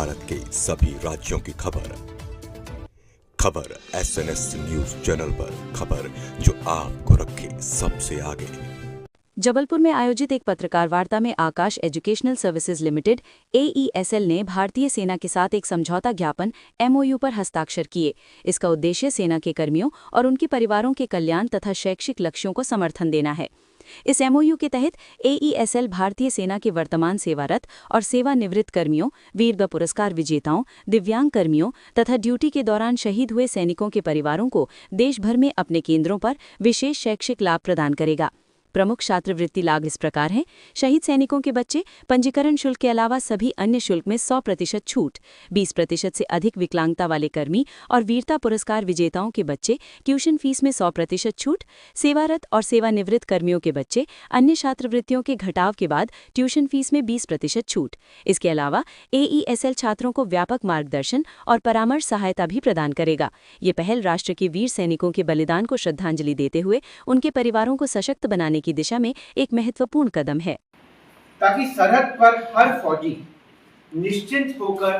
भारत के सभी राज्यों की खबर। खबर एसएनएस न्यूज चैनल पर, खबर जो आपको रखे सबसे आगे। जबलपुर में आयोजित एक पत्रकार वार्ता में आकाश एजुकेशनल सर्विसेज लिमिटेड AESL ने भारतीय सेना के साथ एक समझौता ज्ञापन MOU पर हस्ताक्षर किए। इसका उद्देश्य सेना के कर्मियों और उनके परिवारों के कल्याण तथा शैक्षिक लक्ष्यों को समर्थन देना है। इस MOU के तहत AESL भारतीय सेना के वर्तमान सेवारत और सेवानिवृत्त कर्मियों, वीरगा पुरस्कार विजेताओं, दिव्यांग कर्मियों तथा ड्यूटी के दौरान शहीद हुए सैनिकों के परिवारों को देश भर में अपने केंद्रों पर विशेष शैक्षिक लाभ प्रदान करेगा। प्रमुख छात्रवृत्ति लाभ इस प्रकार हैं। शहीद सैनिकों के बच्चे पंजीकरण शुल्क के अलावा सभी अन्य शुल्क में 100% छूट, 20% से अधिक विकलांगता वाले कर्मी और वीरता पुरस्कार विजेताओं के बच्चे ट्यूशन फीस में 100% छूट, सेवारत और सेवानिवृत्त कर्मियों के बच्चे अन्य छात्रवृत्तियों के घटाव के बाद ट्यूशन फीस में 20% छूट। इसके अलावा AESL छात्रों को व्यापक मार्गदर्शन और परामर्श सहायता भी प्रदान करेगा। ये पहल राष्ट्र के वीर सैनिकों के बलिदान को श्रद्धांजलि देते हुए उनके परिवारों को सशक्त बनाने की दिशा में एक महत्वपूर्ण कदम है, ताकि सरहद पर हर फौजी निश्चिंत होकर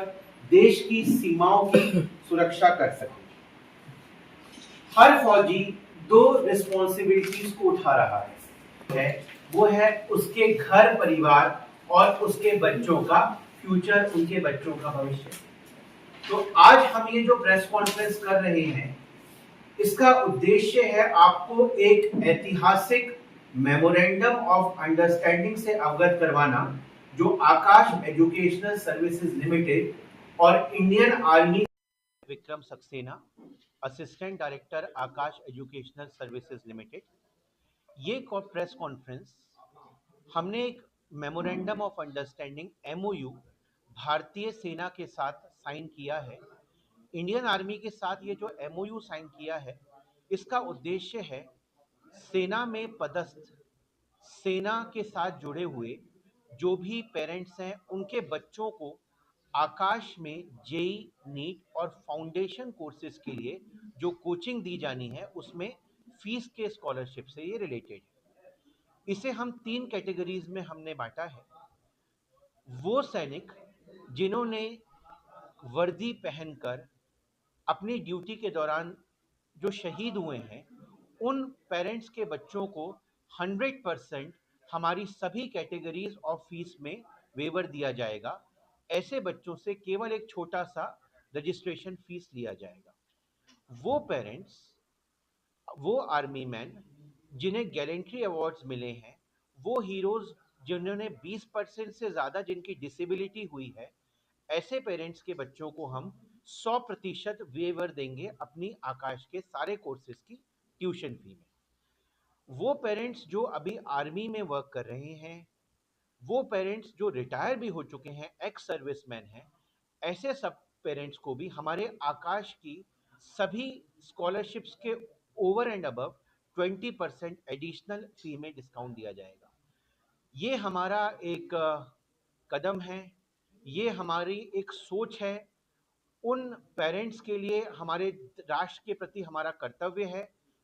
देश की सीमाओं की सुरक्षा कर सके। हर फौजी दो रिस्पॉन्सिबिलिटीज को उठा रहा है, वो है उसके घर परिवार और उसके बच्चों का फ्यूचर, उनके बच्चों का भविष्य। तो आज हम ये जो प्रेस कॉन्फ्रेंस कर रहे हैं, इसका उद्देश्य है आपको एक ऐतिहासिक मेमोरेंडम ऑफ अंडरस्टैंडिंग से अवगत करवाना, जो आकाश एजुकेशनल सर्विसेज लिमिटेड और Indian army Vikram Saxena, assistant director Aakash educational services limited, ये प्रेस कॉन्फ्रेंस हमने एक मेमोरेंडम ऑफ अंडरस्टैंडिंग MOU भारतीय सेना के साथ साइन किया है। इंडियन आर्मी के साथ ये जो MOU साइन किया है, इसका उद्देश्य है सेना में पदस्थ, सेना के साथ जुड़े हुए जो भी पेरेंट्स हैं, उनके बच्चों को आकाश में JEE, नीट और फाउंडेशन कोर्सेज के लिए जो कोचिंग दी जानी है, उसमें फीस के स्कॉलरशिप से ये रिलेटेड है। इसे हम 3 कैटेगरीज में हमने बांटा है। वो सैनिक जिन्होंने वर्दी पहनकर अपनी ड्यूटी के दौरान जो शहीद हुए हैं, उन पेरेंट्स के बच्चों को 100% हमारी सभी कैटेगरीज ऑफ फीस में वेवर दिया जाएगा। ऐसे बच्चों से केवल एक छोटा सा रजिस्ट्रेशन फीस लिया जाएगा। वो पेरेंट्स, वो आर्मी मैन जिन्हें गैलेंट्री अवार्ड्स मिले हैं, वो हीरोज जिन्होंने 20% से ज़्यादा जिनकी डिसेबिलिटी हुई है, ऐसे पेरेंट्स के बच्चों को हम 100% वेवर देंगे अपनी आकाश के सारे कोर्सेज की ट्यूशन फी में। वो पेरेंट्स जो अभी आर्मी में वर्क कर रहे हैं, वो पेरेंट्स जो रिटायर भी हो चुके हैं, एक्स सर्विसमैन हैं, ऐसे सब पेरेंट्स को भी हमारे आकाश की सभी स्कॉलरशिप्स के ओवर एंड अबव 20% एडिशनल फी में डिस्काउंट दिया जाएगा। ये हमारा एक कदम है, ये हमारी एक सोच है। उन पेरेंट्स के लिए हमारे राष्ट्र के प्रति हमारा कर्तव्य है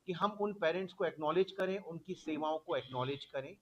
कि हम उन पेरेंट्स को एक्नॉलेज करें, उनकी सेवाओं को एक्नॉलेज करें।